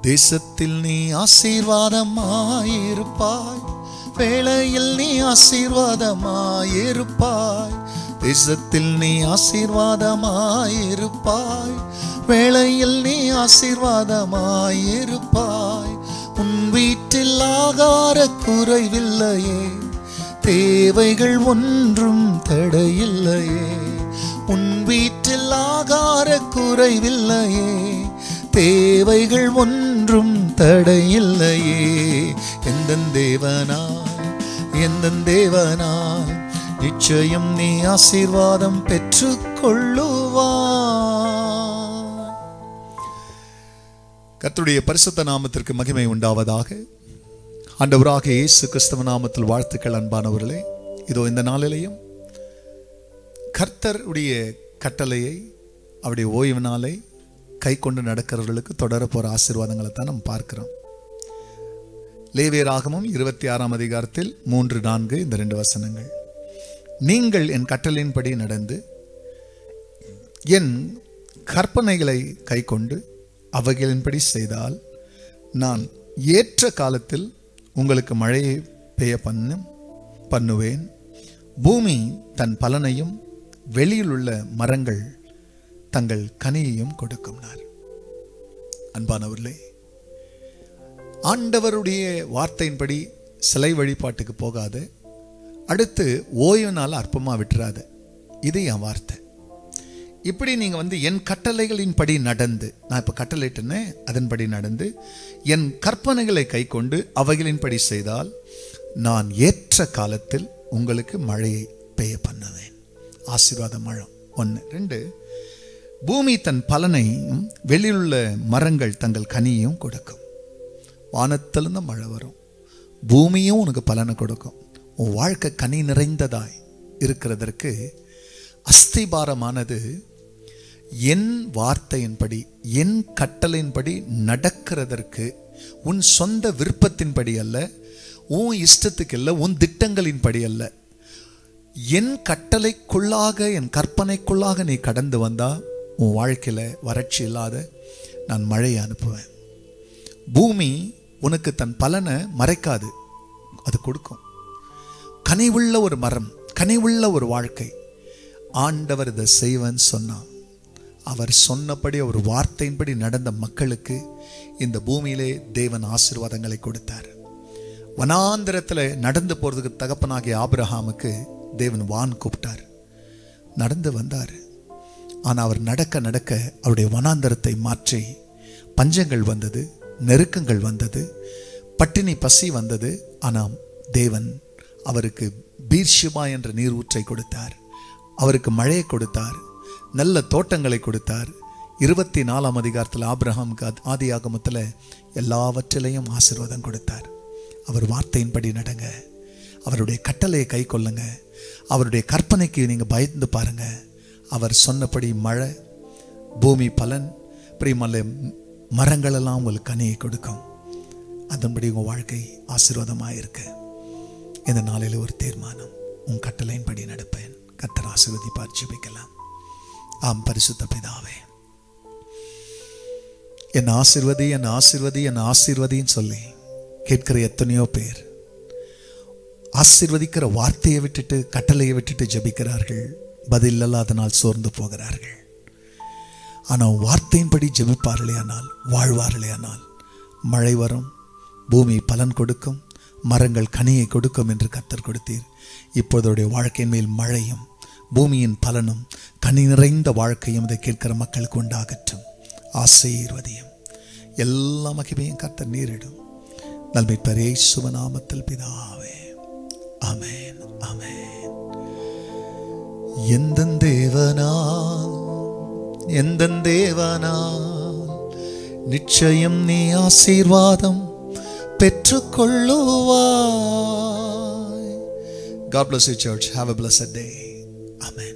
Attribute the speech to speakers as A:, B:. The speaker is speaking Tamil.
A: தேசத்தில் நீ ஆசீர்வாதமாயிருப்பாய், வேளையில் நீ ஆசீர்வாதமாயிருப்பாய். தேசத்தில் நீ ஆசீர்வாதமாயிருப்பாய், வேளையில் நீ ஆசீர்வாதமாயிருப்பாய். உன் வீட்டில் ஆகார குறைவில்லையே, தேவைகள் ஒன்றும் தடையில்லையே. உன் வீட்டில் ஆகார குறைவில்லையே, தேவைகள் ஒன்றும் தடையில்லையே. எந்தன் தேவனாய் நிச்சயம் நீ ஆசீர்வாதம் பெற்றுக்கொள்ளுவாய். கர்த்தருடைய பரிசுத்த நாமத்திற்கு மகிமை உண்டாவதாக. ஆண்டவராக இயேசு கிறிஸ்துவ நாமத்தில் வாழ்த்துக்கள். அன்பானவர்களே, இதோ இந்த நாளிலேயும் கர்த்தருடைய கட்டளையை, அவருடைய ஓய்வு நாளை கை கொண்டு நடக்கிறவர்களுக்கு தொடர போகிற ஆசீர்வாதங்களை தான் நம்ம பார்க்கிறோம். லேவியராகமம் 26ஆம் அதிகாரத்தில் 3-4 இந்த 2 வசனங்கள். நீங்கள் என் கட்டளையின்படி நடந்து என் கற்பனைகளை கை கொண்டு அவைகளின்படி செய்தால், நான் ஏற்ற காலத்தில் உங்களுக்கு மழையை பெய்ய பண்ணுவேன். பூமி தன் பலனையும் வெளியில் உள்ள மரங்கள் தங்கள் கனியையும் கொடுக்கும். அன்பானவர்களே, ஆண்டவருடைய வார்த்தையின்படி சிலை வழிபாட்டுக்கு போகாத, அடுத்து ஓய்வு நாள் அற்பமா விட்டுறாத. இது என் வார்த்தை. இப்படி நீங்க என் கட்டளைகளின் படி நடந்து, நான் இப்ப கட்டளையிட்டேனே அதன்படி நடந்து என் கற்பனைகளை கை கொண்டு அவைகளின்படி செய்தால், நான் ஏற்ற காலத்தில் உங்களுக்கு மழையை பெய்ய பண்ணுவேன். ஆசீர்வாத மழை. 1. 2, பூமி தன் பலனையும் வெளியிலுள்ள மரங்கள் தங்கள் கனியையும் கொடுக்கும். வானத்திலிருந்து மழை வரும், பூமியும் உனக்கு பலனை கொடுக்கும். உன் வாழ்க்கை கனி நிறைந்ததாய் இருக்கிறதற்கு அஸ்திபாரமானது என் வார்த்தையின்படி, என் கட்டளையின்படி நடக்கிறதற்கு, உன் சொந்த விருப்பத்தின்படி அல்ல, உன் இஷ்டத்துக்கு அல்ல, உன் திட்டங்களின்படி அல்ல, என் கட்டளைக்குள்ளாக, என் கற்பனைக்குள்ளாக நீ கடந்து வந்தா உன் வாழ்க்கையில வறட்சி இல்லாத நான் மழையை அனுப்புவேன். பூமி உனக்கு தன் பலனை மறைக்காது, அது கொடுக்கும். கனிவுள்ள ஒரு மரம், கனிவுள்ள ஒரு வாழ்க்கை. ஆண்டவர் இதை செய்வன் சொன்னார். அவர் சொன்னபடி, ஒரு வார்த்தையின்படி நடந்த மக்களுக்கு இந்த பூமியிலே தேவன் ஆசீர்வாதங்களை கொடுத்தார். வனாந்திரத்தில் நடந்து போறதுக்கு தகப்பனாகிய ஆபிரகாமுக்கு தேவன் வான் கூப்பிட்டார். நடந்து வந்தார். ஆனால் அவர் நடக்க நடக்க அவருடைய வனாந்தரத்தை மாற்றி பஞ்சங்கள் வந்தது, நெருக்கங்கள் வந்தது, பட்டினி பசி வந்தது. ஆனால் தேவன் அவருக்கு பீர்ஷிபா என்ற நீர் ஊற்றை கொடுத்தார், அவருக்கு மழையை கொடுத்தார், நல்ல தோட்டங்களை கொடுத்தார். 24ஆம் அதிகாரத்தில் ஆபிரகாமுக்கு ஆதியாகமத்தில் எல்லாவற்றிலையும் ஆசீர்வாதம் கொடுத்தார். அவர் வார்த்தையின்படி நடங்க, அவருடைய கட்டளையை கை கொள்ளுங்க, அவருடைய கற்பனைக்கு நீங்க பயந்து பாருங்க. அவர் சொன்னபடி மழை, பூமி பலன், பிரியமல்ல மரங்கள் எல்லாம் உங்களுக்கு கனியை கொடுக்கும். அதன்படி உங்க வாழ்க்கை ஆசீர்வாதமாக இருக்கு. இந்த நாளில் ஒரு தீர்மானம், உன் கட்டளையின்படி நடப்பேன். கர்த்தர் ஆசீர்வதிப்பார். ஜெபிக்கலாம். ஆம், பரிசுத்த பிதாவே, என் ஆசீர்வதி, என் ஆசீர்வதி, என் ஆசீர்வதின்னு சொல்லி கேட்கிற எத்தனையோ பேர் ஆசீர்வதிக்கிற வார்த்தையை விட்டுட்டு, கட்டளையை விட்டுட்டு ஜெபிக்கிறார்கள். பதில் இல்லாதனால் சோர்ந்து போகிறார்கள். ஆனால் வார்த்தையின்படி ஜெபிப்பார்களே ஆனால், வாழ்வார்களே ஆனால், மழை வரும், பூமி பலன் கொடுக்கும், மரங்கள் கனியை கொடுக்கும் என்று கர்த்தர் கொடுத்தீர். இப்போதைய வாழ்க்கையின் மேல் மழையும் பூமியின் பலனும் கனி நிறைந்த வாழ்க்கையும் இதை கேட்கிற மக்களுக்கு உண்டாகட்டும். ஆசீர்வதியும். எல்லா மகிமையும் கர்த்தர் நீரிடும். நல்மீட்பர் இயேசுவின் நாமத்தில் பிதாவே, ஆமென், ஆமென். எந்தன் தேவனால் நிச்சயம் நீ ஆசீர்வாதம் பெற்றுக்கொள்ளுவாய். God bless you, church. Have a blessed day. Amen.